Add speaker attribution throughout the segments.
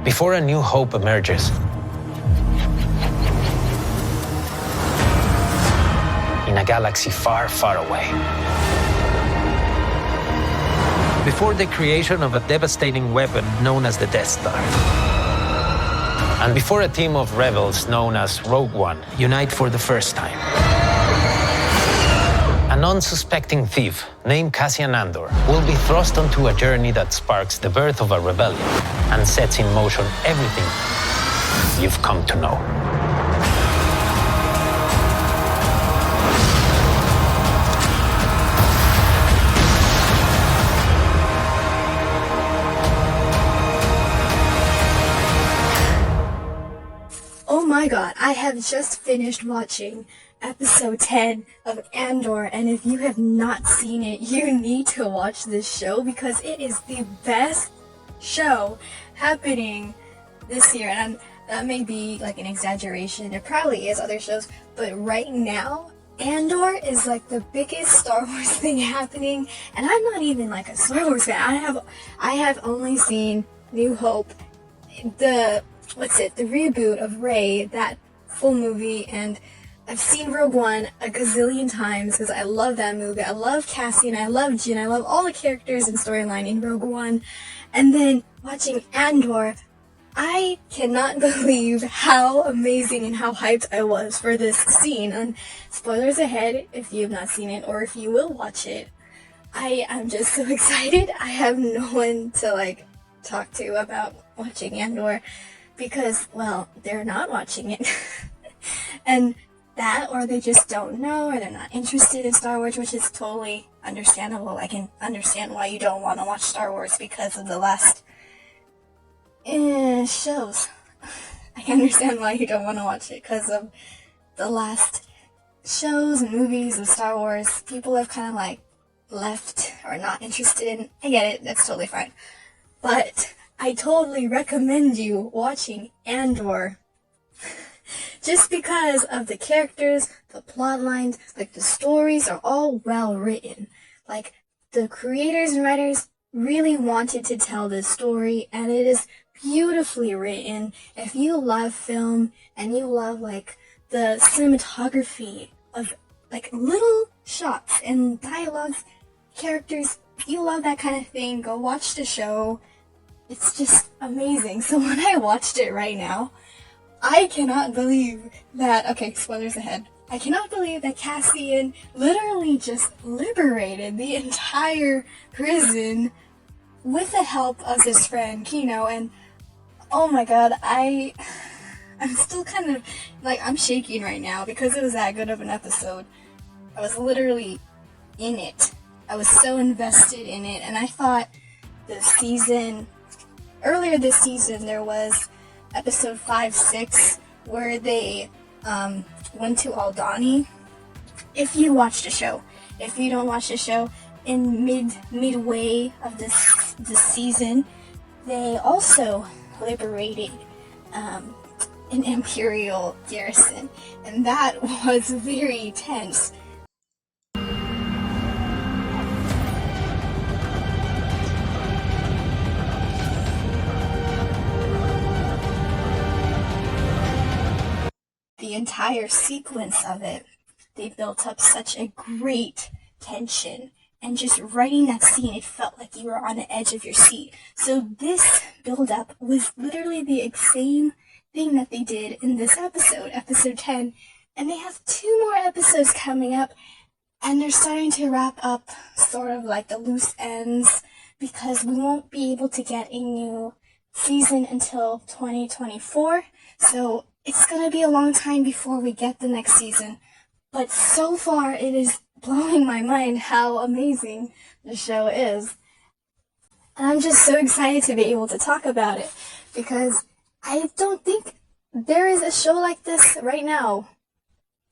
Speaker 1: before a new hope emerges. In a galaxy far, far away. Before the creation of a devastating weapon known as the Death Star. And before a team of rebels known as Rogue One unite for the first time. An unsuspecting thief named Cassian Andor will be thrust onto a journey that sparks the birth of a rebellion and sets in motion everything you've come to know.
Speaker 2: Oh my god, I have just finished watching episode 10 of Andor, and if you have not seen it, you need to watch this show because it is the best show happening this year. And that may be like an exaggeration, it probably is other shows, but right now Andor is like the biggest Star Wars thing happening, and I'm not even like a Star Wars fan. I have only seen New Hope, the reboot of Rey, that full movie, and I've seen Rogue One a gazillion times because I love that movie. I love Cassian, I love Jyn, I love all the characters and storyline in Rogue One. And then watching Andor, I cannot believe how amazing and how hyped I was for this scene. And spoilers ahead if you have not seen it or if you will watch it. I am just so excited. I have no one to talk to about watching Andor because, well, they're not watching it. And that, or they just don't know, or they're not interested in Star Wars, which is totally understandable. I can understand why you don't want to watch Star Wars because of the last shows. I can understand why you don't want to watch it because of the last shows and movies of Star Wars. People have kind of left or not interested in. I get it, that's totally fine. But I totally recommend you watching Andor. Just because of the characters, the plot lines, the stories are all well written. The creators and writers really wanted to tell this story, and it is beautifully written. If you love film, and you love, the cinematography of, little shots and dialogues, characters, if you love that kind of thing, go watch the show. It's just amazing. So when I watched it right now, I cannot believe that, okay, spoilers ahead, I cannot believe that Cassian literally just liberated the entire prison with the help of his friend, Kino, and oh my god, I'm still kind of, I'm shaking right now because it was that good of an episode. I was literally in it. I was so invested in it, and I thought earlier this season, there was episode 5, 6, where they went to Aldhani. If you watch the show, if you don't watch the show, in midway of this season, they also liberated an Imperial garrison, and that was very tense. The entire sequence of it, they built up such a great tension, and just writing that scene, it felt like you were on the edge of your seat. So this build-up was literally the same thing that they did in this episode, episode 10, and they have 2 more episodes coming up, and they're starting to wrap up sort of the loose ends, because we won't be able to get a new season until 2024, so it's going to be a long time before we get the next season, but so far it is blowing my mind how amazing the show is. And I'm just so excited to be able to talk about it, because I don't think there is a show like this right now.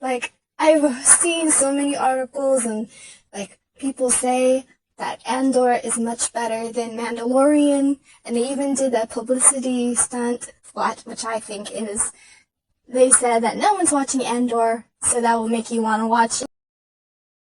Speaker 2: I've seen so many articles and people say that Andor is much better than Mandalorian, and they even did that publicity stunt, which I think is, they said that no one's watching Andor, so that will make you want to watch it.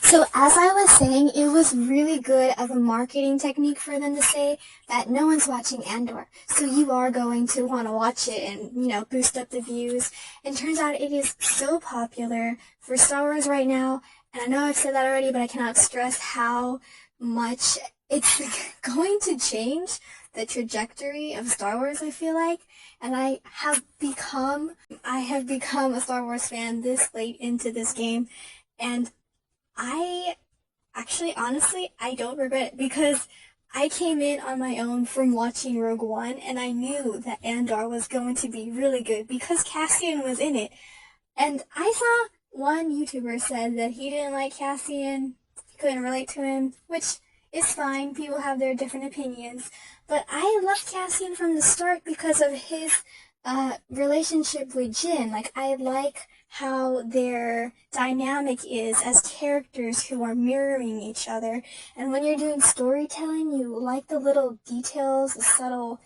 Speaker 2: So as I was saying, it was really good of a marketing technique for them to say that no one's watching Andor. So you are going to want to watch it and, boost up the views. And turns out it is so popular for Star Wars right now. And I know I've said that already, but I cannot stress how much it's going to change the trajectory of Star Wars, I feel like. And I have become a Star Wars fan this late into this game. And honestly, I don't regret it because I came in on my own from watching Rogue One, and I knew that Andor was going to be really good because Cassian was in it. And I saw one YouTuber said that he didn't like Cassian, couldn't relate to him, which is fine. People have their different opinions. But I loved Cassian from the start because of his relationship with Jin. Like, I like how their dynamic is as characters who are mirroring each other. And when you're doing storytelling, you like the little details, the subtle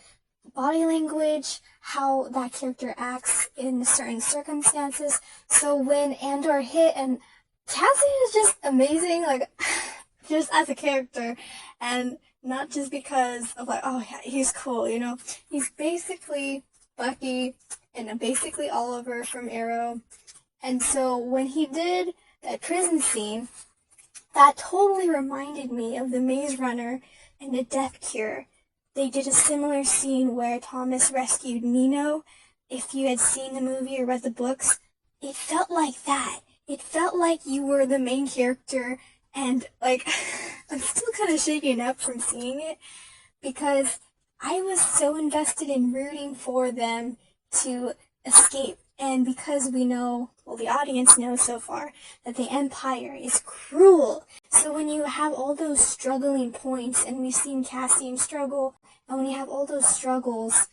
Speaker 2: body language, how that character acts in certain circumstances. So when Andor hit, and Cassian is just amazing, like, just as a character, and not just because of, like, oh yeah, he's cool, He's basically Bucky and basically Oliver from Arrow. And so when he did that prison scene, that totally reminded me of the Maze Runner and the Death Cure. They did a similar scene where Thomas rescued Minho. If you had seen the movie or read the books, it felt like that. It felt like you were the main character, and, like, I'm still kind of shaken up from seeing it because I was so invested in rooting for them to escape. And because we know, well, the audience knows so far, that the Empire is cruel. So when you have all those struggling points, and we've seen Cassian struggle, and when you have all those struggles,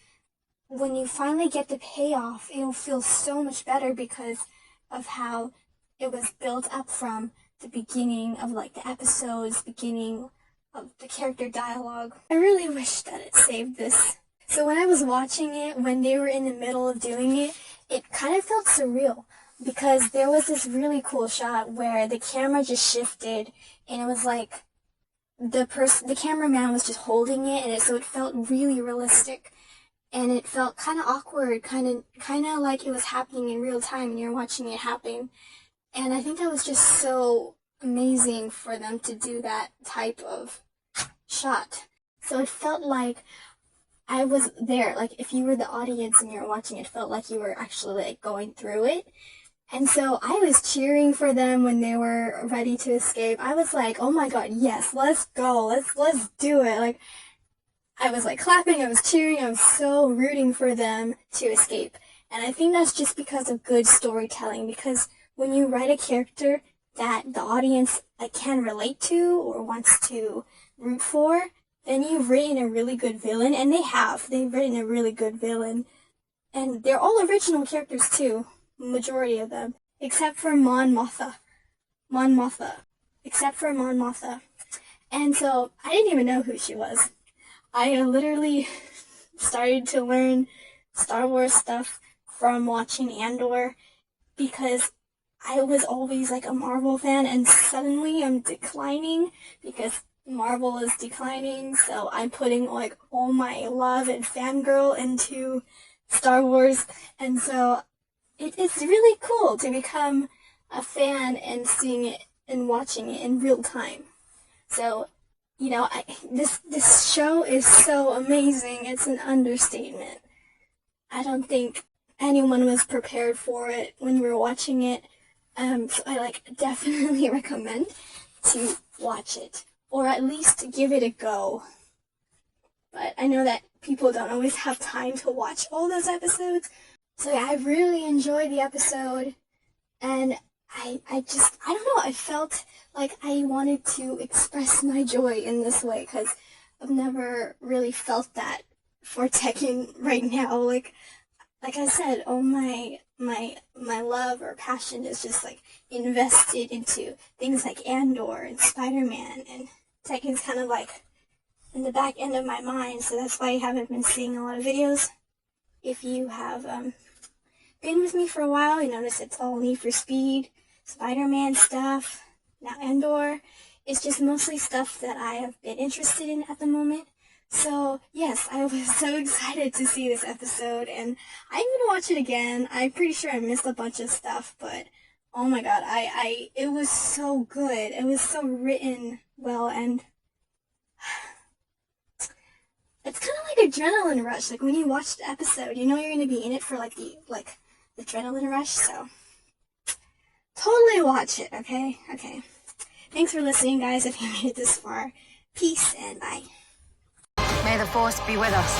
Speaker 2: when you finally get the payoff, it'll feel so much better because of how it was built up from the beginning of, like, the episodes, beginning of the character dialogue. I really wish that it saved this. So when I was watching it, when they were in the middle of doing it, it kind of felt surreal because there was this really cool shot where the camera just shifted and it was like the cameraman was just holding it, and so it felt really realistic, and it felt kind of awkward, kind of like it was happening in real time and you're watching it happen. And I think that was just so amazing for them to do that type of shot. So it felt like I was there. Like, if you were the audience and you're watching, it felt like you were actually, like, going through it. And so I was cheering for them when they were ready to escape. I was like, oh my god, yes, let's go, let's do it. Like, I was, like, clapping, I was cheering, I was so rooting for them to escape. And I think that's just because of good storytelling, because when you write a character that the audience, like, can relate to or wants to root for, then you've written a really good villain, and they've written a really good villain. And they're all original characters too, majority of them, except for Mon Mothma. And so, I didn't even know who she was. I literally started to learn Star Wars stuff from watching Andor, because I was always, like, a Marvel fan, and suddenly I'm declining because Marvel is declining, so I'm putting, like, all my love and fangirl into Star Wars, and so it's really cool to become a fan and seeing it and watching it in real time. So, this show is so amazing, it's an understatement. I don't think anyone was prepared for it when we were watching it, so I, definitely recommend to watch it, or at least give it a go. But I know that people don't always have time to watch all those episodes, so yeah, I really enjoyed the episode, and I don't know, I felt like I wanted to express my joy in this way, because I've never really felt that for Tekken right now. Like I said, all my love or passion is just, like, invested into things like Andor and Spider-Man, and Tekken's kind of, like, in the back end of my mind, so that's why I haven't been seeing a lot of videos. If you have been with me for a while, you notice it's all Need for Speed, Spider-Man stuff, Now, Andor is just mostly stuff that I have been interested in at the moment. So, yes, I was so excited to see this episode, and I'm gonna watch it again. I'm pretty sure I missed a bunch of stuff, but oh my god, it was so good. It was so written well, and it's kind of like adrenaline rush. Like when you watch the episode, you know you're gonna be in it for the adrenaline rush. So totally watch it. Okay. Thanks for listening, guys. If you made it this far, peace and bye.
Speaker 3: May the Force be with us.